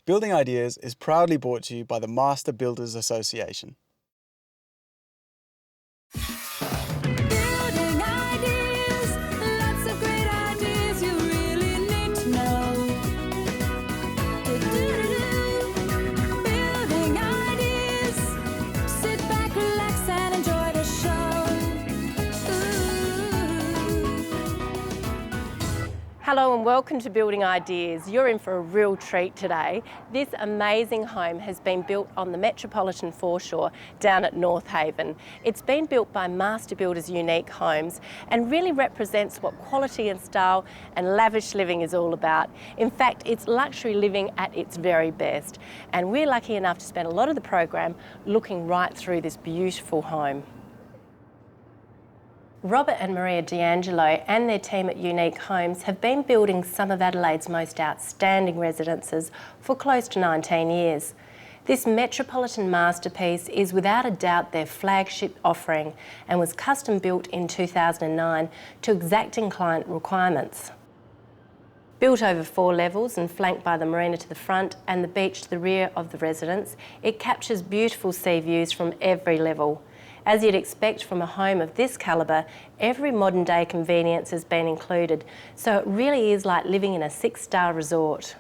Building Ideas is proudly brought to you by the Master Builders Association. Building ideas, lots of great ideas you really need to know. Building ideas, sit back, relax and enjoy the show. Hello and welcome to Building Ideas. You're in for a real treat today. This amazing home has been built on the metropolitan foreshore down at North Haven. It's been built by Master Builders Unique Homes and really represents what quality and style and lavish living is all about. In fact, it's luxury living at its very best. And we're lucky enough to spend a lot of the program looking right through this beautiful home. Robert and Maria D'Angelo and their team at Unique Homes have been building some of Adelaide's most outstanding residences for close to 19 years. This metropolitan masterpiece is without a doubt their flagship offering and was custom built in 2009 to exacting client requirements. Built over 4 levels and flanked by the marina to the front and the beach to the rear of the residence, it captures beautiful sea views from every level. As you'd expect from a home of this calibre, every modern day convenience has been included, so it really is like living in a 6-star resort.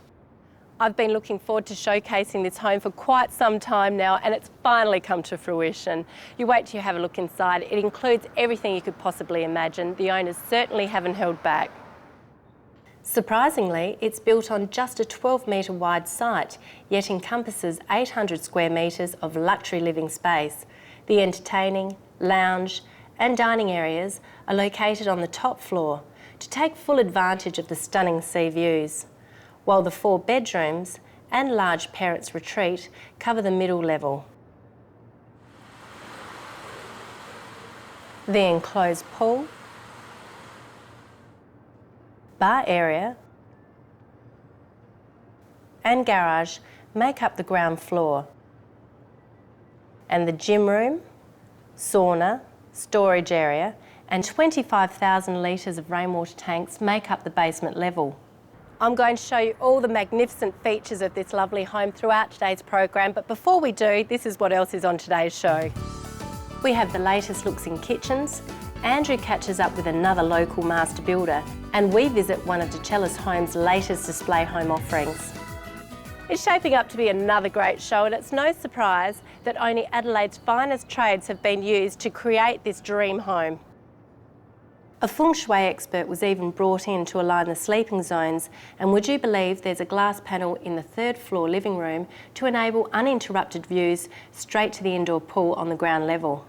I've been looking forward to showcasing this home for quite some time now, and it's finally come to fruition. You wait till you have a look inside. It includes everything you could possibly imagine. The owners certainly haven't held back. Surprisingly, it's built on just a 12-metre wide site, yet encompasses 800 square metres of luxury living space. The entertaining, lounge and dining areas are located on the top floor to take full advantage of the stunning sea views, while the 4 bedrooms and large parents' retreat cover the middle level. The enclosed pool, bar area and garage make up the ground floor. And the gym room, sauna, storage area and 25,000 litres of rainwater tanks make up the basement level. I'm going to show you all the magnificent features of this lovely home throughout today's program, but before we do, this is what else is on today's show. We have the latest looks in kitchens, Andrew catches up with another local master builder, and we visit one of DeCellis Homes' latest display home offerings. It's shaping up to be another great show, and it's no surprise that only Adelaide's finest trades have been used to create this dream home. A feng shui expert was even brought in to align the sleeping zones, and would you believe there's a glass panel in the 3rd floor living room to enable uninterrupted views straight to the indoor pool on the ground level.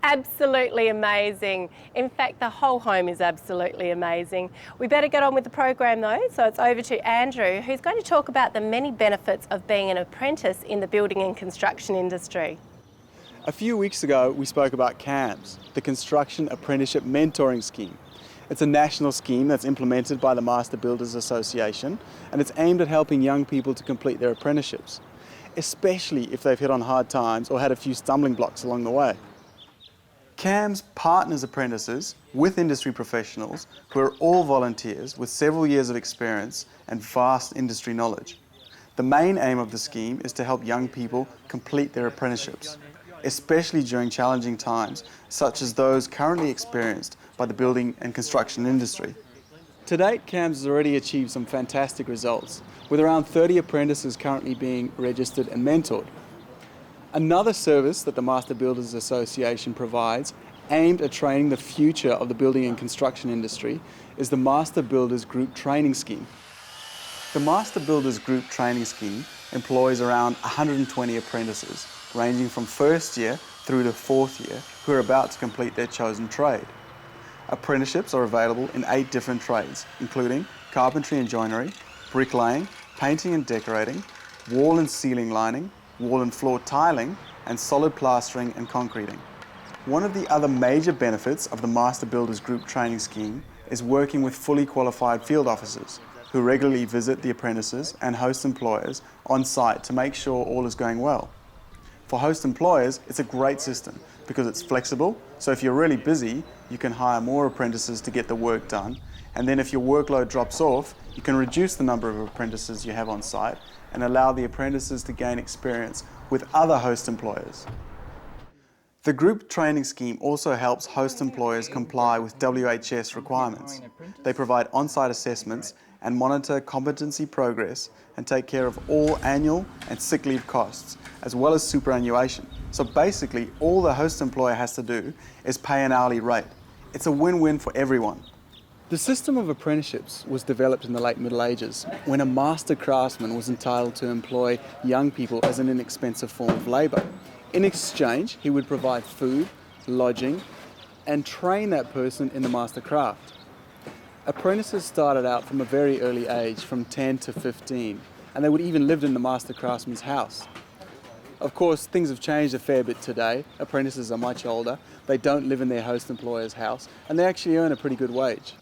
Absolutely amazing. In fact, the whole home is absolutely amazing. We better get on with the program though, so it's over to Andrew, who's going to talk about the many benefits of being an apprentice in the building and construction industry. A few weeks ago, we spoke about CAMS, the Construction Apprenticeship Mentoring Scheme. It's a national scheme that's implemented by the Master Builders Association, and it's aimed at helping young people to complete their apprenticeships, especially if they've hit on hard times or had a few stumbling blocks along the way. CAMS partners apprentices with industry professionals who are all volunteers with several years of experience and vast industry knowledge. The main aim of the scheme is to help young people complete their apprenticeships, especially during challenging times such as those currently experienced by the building and construction industry. To date, CAMS has already achieved some fantastic results, with around 30 apprentices currently being registered and mentored. Another service that the Master Builders Association provides, aimed at training the future of the building and construction industry, is the Master Builders Group Training Scheme. The Master Builders Group Training Scheme employs around 120 apprentices, ranging from 1st year through to 4th year, who are about to complete their chosen trade. Apprenticeships are available in 8 different trades, including carpentry and joinery, bricklaying, painting and decorating, wall and ceiling lining, wall and floor tiling, and solid plastering and concreting. One of the other major benefits of the Master Builders Group Training Scheme is working with fully qualified field officers who regularly visit the apprentices and host employers on site to make sure all is going well. For host employers, it's a great system because it's flexible, so if you're really busy, you can hire more apprentices to get the work done, And then if your workload drops off, you can reduce the number of apprentices you have on site and allow the apprentices to gain experience with other host employers. The group training scheme also helps host employers comply with WHS requirements. They provide on-site assessments and monitor competency progress and take care of all annual and sick leave costs, as well as superannuation. So basically, all the host employer has to do is pay an hourly rate. It's a win-win for everyone. The system of apprenticeships was developed in the late Middle Ages when a master craftsman was entitled to employ young people as an inexpensive form of labour. In exchange, he would provide food, lodging, and train that person in the master craft. Apprentices started out from a very early age, from 10 to 15, and they would even live in the master craftsman's house. Of course, things have changed a fair bit today. Apprentices are much older, they don't live in their host employer's house, and they actually earn a pretty good wage.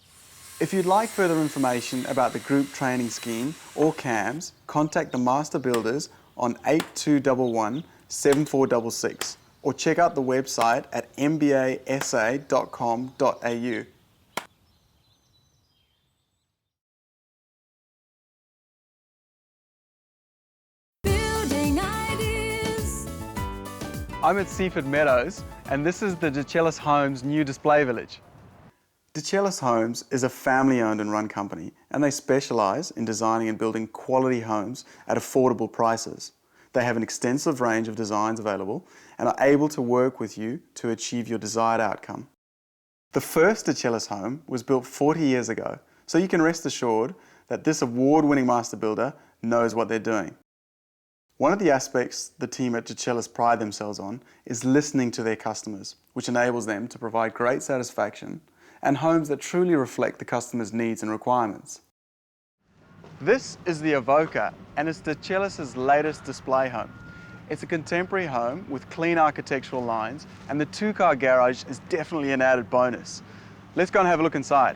If you'd like further information about the group training scheme or CAMS, contact the Master Builders on 8211 7466 or check out the website at mbasa.com.au. Building ideas. I'm at Seaford Meadows and this is the DeChellis Homes new display village. DeChellis Homes is a family-owned and run company and they specialise in designing and building quality homes at affordable prices. They have an extensive range of designs available and are able to work with you to achieve your desired outcome. The first DeChellis home was built 40 years ago, so you can rest assured that this award-winning master builder knows what they're doing. One of the aspects the team at DeChellis pride themselves on is listening to their customers, which enables them to provide great satisfaction and homes that truly reflect the customer's needs and requirements. This is the Evoca, and it's DeChellis' latest display home. It's a contemporary home with clean architectural lines, and the two-car garage is definitely an added bonus. Let's go and have a look inside.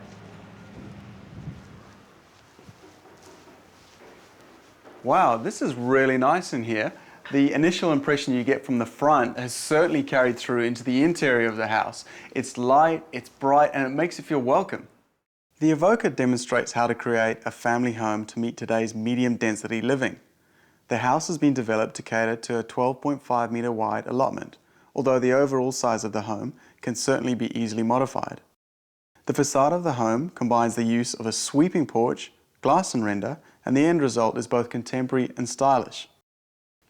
Wow, this is really nice in here. The initial impression you get from the front has certainly carried through into the interior of the house. It's light, it's bright, and it makes you feel welcome. The Evoca demonstrates how to create a family home to meet today's medium density living. The house has been developed to cater to a 12.5 metre wide allotment, although the overall size of the home can certainly be easily modified. The facade of the home combines the use of a sweeping porch, glass and render, and the end result is both contemporary and stylish.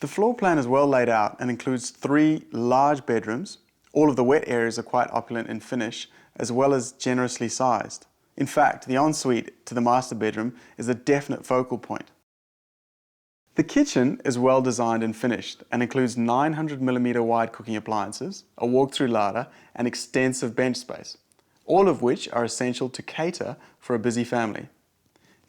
The floor plan is well laid out and includes 3 large bedrooms. All of the wet areas are quite opulent in finish, as well as generously sized. In fact, the ensuite to the master bedroom is a definite focal point. The kitchen is well designed and finished and includes 900mm wide cooking appliances, a walk-through larder and extensive bench space, all of which are essential to cater for a busy family.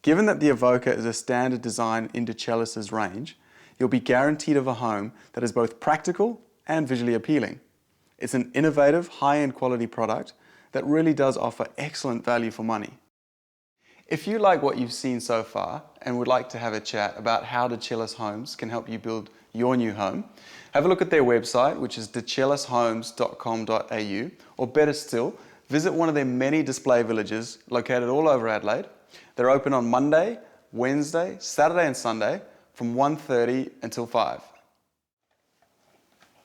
Given that the Evoca is a standard design in DeChellis' range, you'll be guaranteed of a home that is both practical and visually appealing. It's an innovative, high-end quality product that really does offer excellent value for money. If you like what you've seen so far and would like to have a chat about how DeChellis Homes can help you build your new home, have a look at their website, which is dechellishomes.com.au, or better still, visit one of their many display villages located all over Adelaide. They're open on Monday, Wednesday, Saturday and Sunday from 1:30 until 5.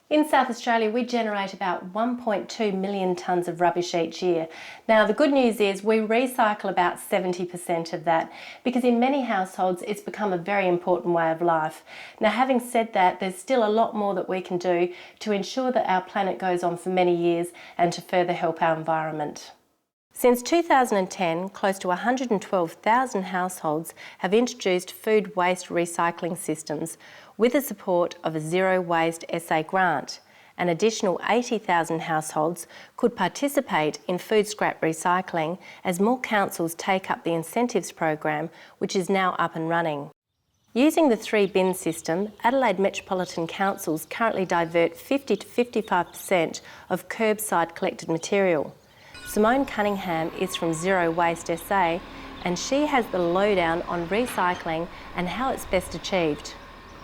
In South Australia, we generate about 1.2 million tonnes of rubbish each year. Now, the good news is we recycle about 70% of that because in many households it's become a very important way of life. Now, having said that, there's still a lot more that we can do to ensure that our planet goes on for many years and to further help our environment. Since 2010, close to 112,000 households have introduced food waste recycling systems with the support of a Zero Waste SA grant. An additional 80,000 households could participate in food scrap recycling as more councils take up the incentives program, which is now up and running. Using the 3-bin system, Adelaide Metropolitan Councils currently divert 50 to 55% of curbside collected material. Simone Cunningham is from Zero Waste SA and she has the lowdown on recycling and how it's best achieved.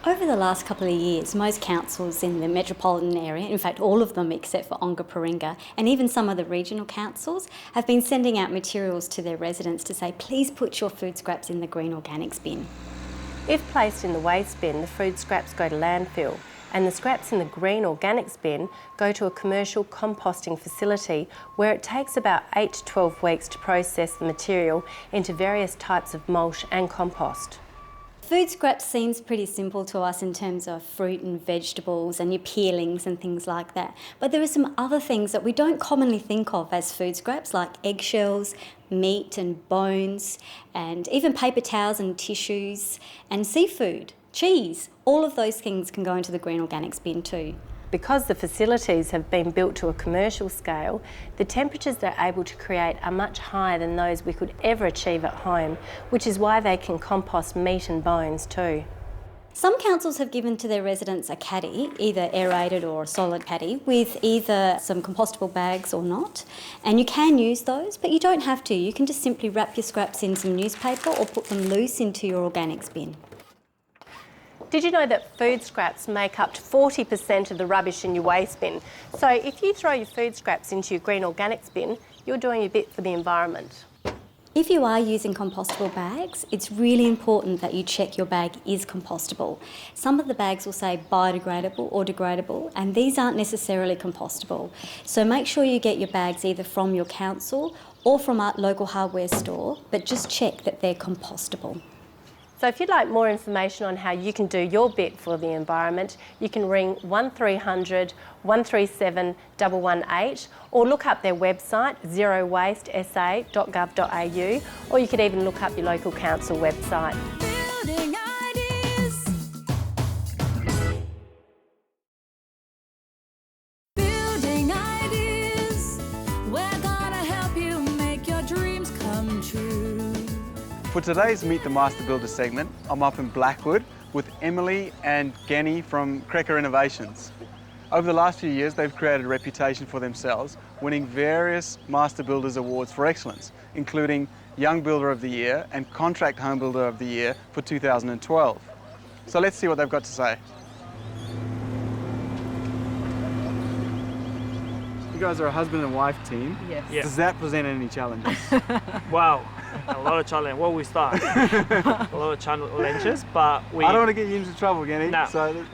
Over the last couple of years, most councils in the metropolitan area, in fact all of them except for Onga-Paringa, and even some of the regional councils, have been sending out materials to their residents to say, please put your food scraps in the green organics bin. If placed in the waste bin, the food scraps go to landfill, and the scraps in the green organics bin go to a commercial composting facility where it takes about 8 to 12 weeks to process the material into various types of mulch and compost. Food scraps seems pretty simple to us in terms of fruit and vegetables and your peelings and things like that. But there are some other things that we don't commonly think of as food scraps, like eggshells, meat and bones, and even paper towels and tissues, and seafood, cheese. All of those things can go into the green organics bin too. Because the facilities have been built to a commercial scale, the temperatures they're able to create are much higher than those we could ever achieve at home, which is why they can compost meat and bones too. Some councils have given to their residents a caddy, either aerated or a solid caddy, with either some compostable bags or not. And you can use those, but you don't have to. You can just simply wrap your scraps in some newspaper or put them loose into your organics bin. Did you know that food scraps make up to 40% of the rubbish in your waste bin? So if you throw your food scraps into your green organics bin, you're doing a bit for the environment. If you are using compostable bags, it's really important that you check your bag is compostable. Some of the bags will say biodegradable or degradable, and these aren't necessarily compostable. So make sure you get your bags either from your council or from a local hardware store, but just check that they're compostable. So if you'd like more information on how you can do your bit for the environment, you can ring 1300 137 118 or look up their website zerowastesa.gov.au, or you could even look up your local council website. Building ideas. Building ideas. We're gonna help you make your dreams come true. For today's Meet the Master Builder segment, I'm up in Blackwood with Emily and Genny from Krecker Renovations. Over the last few years, they've created a reputation for themselves, winning various Master Builders Awards for excellence, including Young Builder of the Year and Contract Home Builder of the Year for 2012. So let's see what they've got to say. You guys are a husband and wife team. Yes. Yeah. Does that present any challenges? Wow, a lot of challenge. Well, we start a lot of challenges, but we. I don't want to get you into trouble, Genny. No. So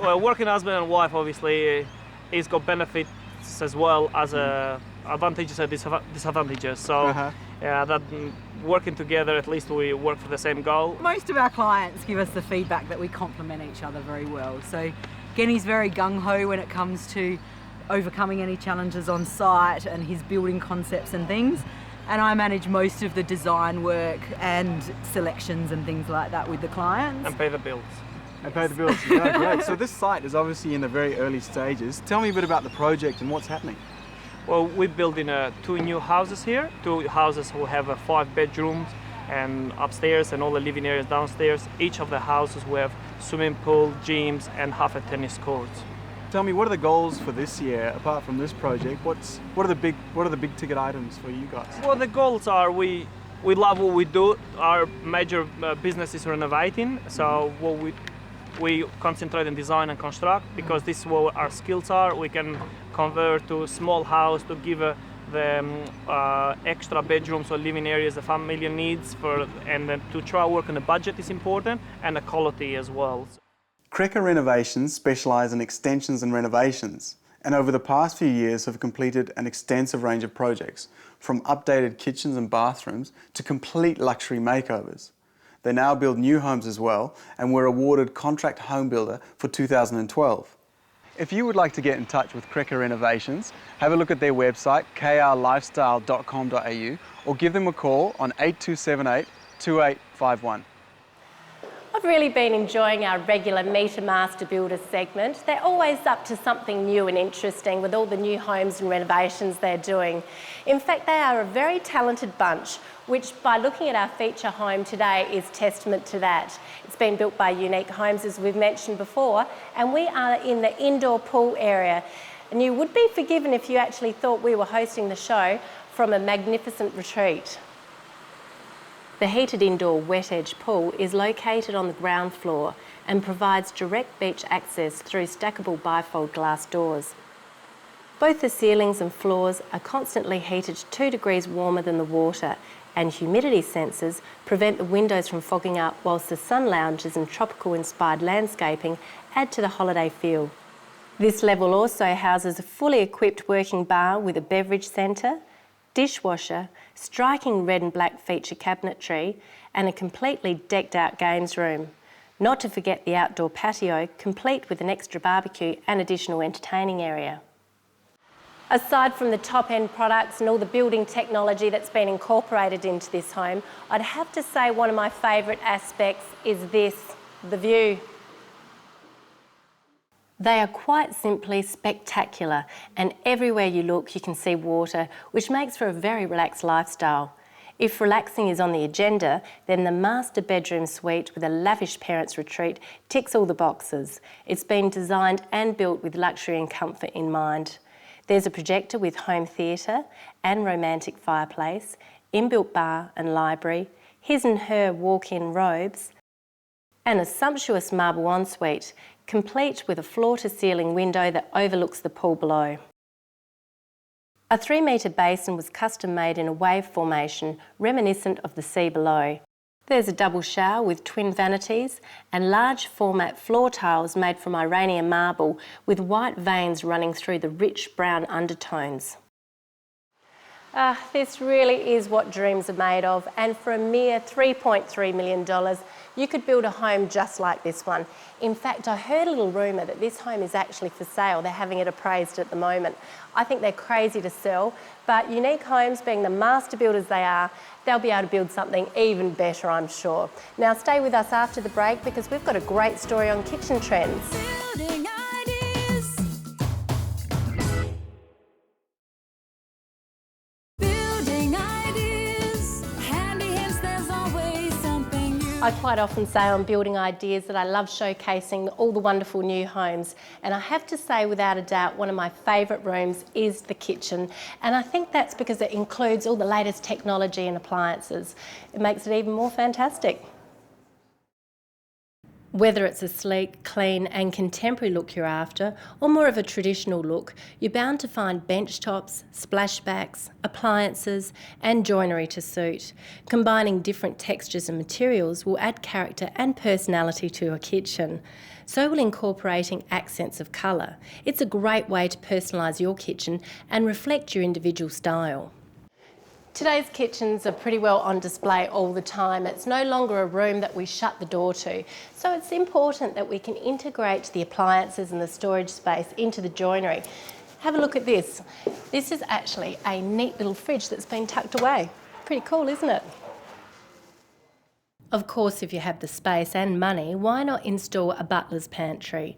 Well, working husband and wife, obviously, it's got benefits as well as advantages and disadvantages. So, yeah, that working together, at least we work for the same goal. Most of our clients give us the feedback that we complement each other very well. So Genny's very gung-ho when it comes to overcoming any challenges on site and his building concepts and things. And I manage most of the design work and selections and things like that with the clients. And pay the bills. And pay the bills. Yeah, great. So this site is obviously in the very early stages. Tell me a bit about the project and what's happening. Well, we're building 2 new houses here. 2 houses will have 5 bedrooms and upstairs and all the living areas downstairs. Each of the houses will have swimming pool, gyms and half a tennis court. Tell me, what are the goals for this year apart from this project? What are the big ticket items for you guys? Well, the goals are we love what we do. Our major business is renovating, so what we concentrate on design and construct because this is what our skills are. We can convert to small house to give the extra bedrooms or living areas the family needs and then to try work on the budget is important and the quality as well. Krecker Renovations specialise in extensions and renovations, and over the past few years have completed an extensive range of projects, from updated kitchens and bathrooms to complete luxury makeovers. They now build new homes as well, and were awarded Contract Home Builder for 2012. If you would like to get in touch with Krecker Renovations, have a look at their website krlifestyle.com.au or give them a call on 8278 2851. I've really been enjoying our regular Meet a Master Builder segment. They're always up to something new and interesting with all the new homes and renovations they're doing. In fact, they are a very talented bunch, which by looking at our feature home today is testament to that. It's been built by Unique Homes, as we've mentioned before, and we are in the indoor pool area. And you would be forgiven if you actually thought we were hosting the show from a magnificent retreat. The heated indoor wet edge pool is located on the ground floor and provides direct beach access through stackable bifold glass doors. Both the ceilings and floors are constantly heated 2 degrees warmer than the water, and humidity sensors prevent the windows from fogging up, whilst the sun lounges and tropical-inspired landscaping add to the holiday feel. This level also houses a fully equipped working bar with a beverage centre, dishwasher, striking red and black feature cabinetry, and a completely decked out games room. Not to forget the outdoor patio, complete with an extra barbecue and additional entertaining area. Aside from the top-end products and all the building technology that's been incorporated into this home, I'd have to say one of my favourite aspects is this, the view. They are quite simply spectacular, and everywhere you look you can see water, which makes for a very relaxed lifestyle. If relaxing is on the agenda, then the master bedroom suite with a lavish parents' retreat ticks all the boxes. It's been designed and built with luxury and comfort in mind. There's a projector with home theatre and romantic fireplace, inbuilt bar and library, his and her walk-in robes, and a sumptuous marble ensuite, complete with a floor-to-ceiling window that overlooks the pool below. A 3-metre basin was custom-made in a wave formation reminiscent of the sea below. There's a double shower with twin vanities and large format floor tiles made from Iranian marble with white veins running through the rich brown undertones. This really is what dreams are made of, and for a mere $3.3 million, you could build a home just like this one. In fact, I heard a little rumour that this home is actually for sale. They're having it appraised at the moment. I think they're crazy to sell, but Unique Homes, being the master builders they are, they'll be able to build something even better, I'm sure. Now stay with us after the break because we've got a great story on kitchen trends. Building ideas. Building ideas. Handy hints, there's always something new. I quite often say on Building Ideas that I love showcasing all the wonderful new homes, and I have to say without a doubt one of my favourite rooms is the kitchen, and I think that's because it includes all the latest technology and appliances. It makes it even more fantastic. Whether it's a sleek, clean and contemporary look you're after, or more of a traditional look, you're bound to find bench tops, splashbacks, appliances and joinery to suit. Combining different textures and materials will add character and personality to your kitchen. So will incorporating accents of colour. It's a great way to personalise your kitchen and reflect your individual style. Today's kitchens are pretty well on display all the time. It's no longer a room that we shut the door to. So it's important that we can integrate the appliances and the storage space into the joinery. Have a look at this. This is actually a neat little fridge that's been tucked away. Pretty cool, isn't it? Of course, if you have the space and money, why not install a butler's pantry?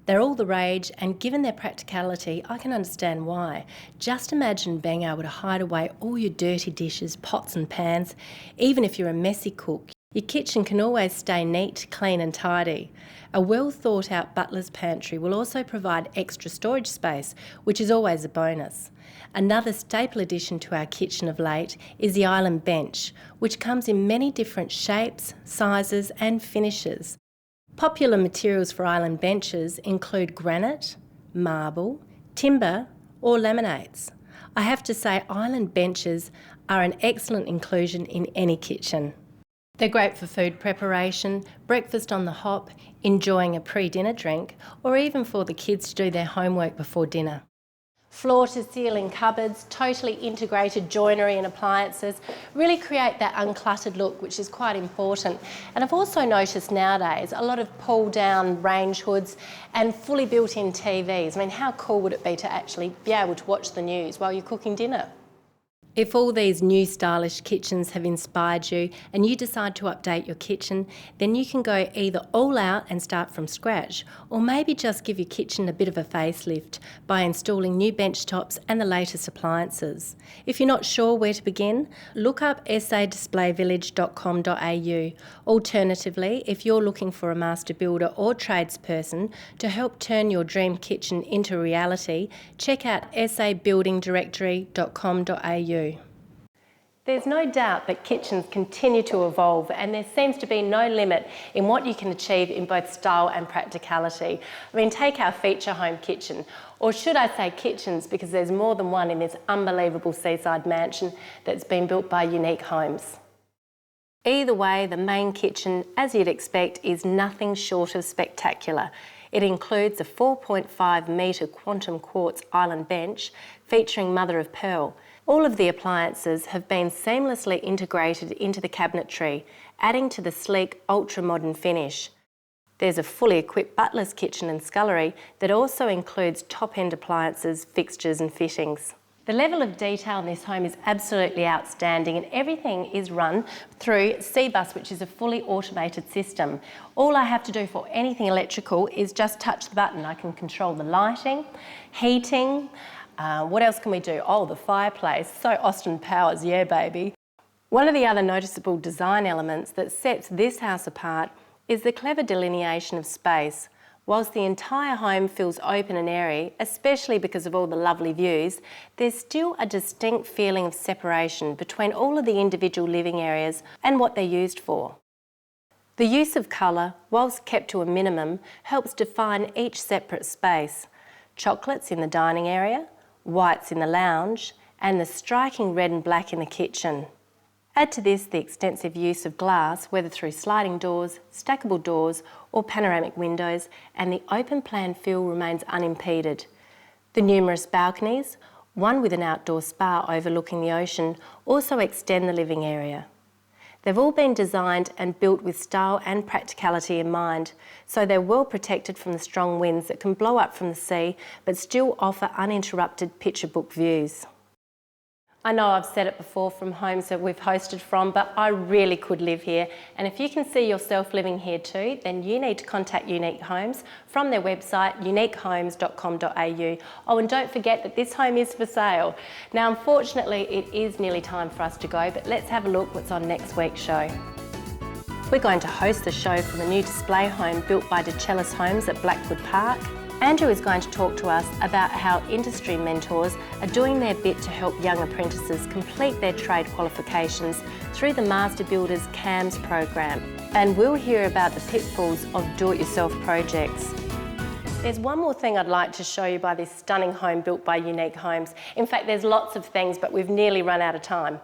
They're all the rage, and given their practicality, I can understand why. Just imagine being able to hide away all your dirty dishes, pots and pans. Even if you're a messy cook, your kitchen can always stay neat, clean and tidy. A well thought out butler's pantry will also provide extra storage space, which is always a bonus. Another staple addition to our kitchen of late is the island bench, which comes in many different shapes, sizes and finishes. Popular materials for island benches include granite, marble, timber or laminates. I have to say island benches are an excellent inclusion in any kitchen. They're great for food preparation, breakfast on the hop, enjoying a pre-dinner drink, or even for the kids to do their homework before dinner. Floor-to-ceiling cupboards, totally integrated joinery and appliances really create that uncluttered look, which is quite important. And I've also noticed nowadays a lot of pull-down range hoods and fully built-in TVs. I mean, how cool would it be to actually be able to watch the news while you're cooking dinner? If all these new stylish kitchens have inspired you and you decide to update your kitchen, then you can go either all out and start from scratch, or maybe just give your kitchen a bit of a facelift by installing new bench tops and the latest appliances. If you're not sure where to begin, look up sadisplayvillage.com.au. Alternatively, if you're looking for a master builder or tradesperson to help turn your dream kitchen into reality, check out sabuildingdirectory.com.au. There's no doubt that kitchens continue to evolve, and there seems to be no limit in what you can achieve in both style and practicality. I mean, take our feature home kitchen, or should I say kitchens, because there's more than one in this unbelievable seaside mansion that's been built by Unique Homes. Either way, the main kitchen, as you'd expect, is nothing short of spectacular. It includes a 4.5 metre quantum quartz island bench featuring mother of pearl. All of the appliances have been seamlessly integrated into the cabinetry, adding to the sleek, ultra-modern finish. There's a fully equipped butler's kitchen and scullery that also includes top-end appliances, fixtures and fittings. The level of detail in this home is absolutely outstanding, and everything is run through CBus, which is a fully automated system. All I have to do for anything electrical is just touch the button. I can control the lighting, heating, what else can we do? Oh, the fireplace. So Austin Powers, yeah baby. One of the other noticeable design elements that sets this house apart is the clever delineation of space. Whilst the entire home feels open and airy, especially because of all the lovely views, there's still a distinct feeling of separation between all of the individual living areas and what they're used for. The use of colour, whilst kept to a minimum, helps define each separate space. Chocolates in the dining area, whites in the lounge, and the striking red and black in the kitchen. Add to this the extensive use of glass, whether through sliding doors, stackable doors or panoramic windows, and the open plan feel remains unimpeded. The numerous balconies, one with an outdoor spa overlooking the ocean, also extend the living area. They've all been designed and built with style and practicality in mind, so they're well protected from the strong winds that can blow up from the sea but still offer uninterrupted picture book views. I know I've said it before from homes that we've hosted from, but I really could live here. And if you can see yourself living here too, then you need to contact Unique Homes from their website, uniquehomes.com.au. Oh, and don't forget that this home is for sale. Now, unfortunately, it is nearly time for us to go, but let's have a look what's on next week's show. We're going to host the show from a new display home built by DeCellis Homes at Blackwood Park. Andrew is going to talk to us about how industry mentors are doing their bit to help young apprentices complete their trade qualifications through the Master Builders CAMS program. And we'll hear about the pitfalls of do-it-yourself projects. There's one more thing I'd like to show you by this stunning home built by Unique Homes. In fact, there's lots of things, but we've nearly run out of time.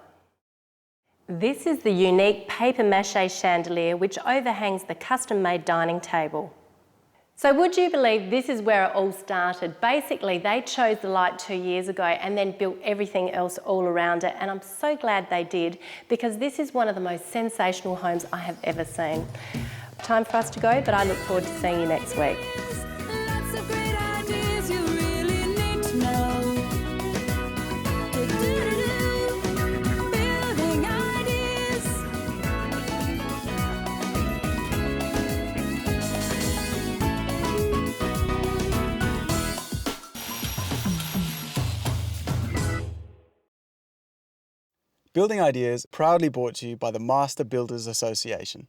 This is the unique paper mache chandelier which overhangs the custom-made dining table. So would you believe this is where it all started? Basically, they chose the light 2 years ago and then built everything else all around it, and I'm so glad they did, because this is one of the most sensational homes I have ever seen. Time for us to go, but I look forward to seeing you next week. Lots of great ideas you really need to know. Building ideas. Building Ideas proudly brought to you by the Master Builders Association.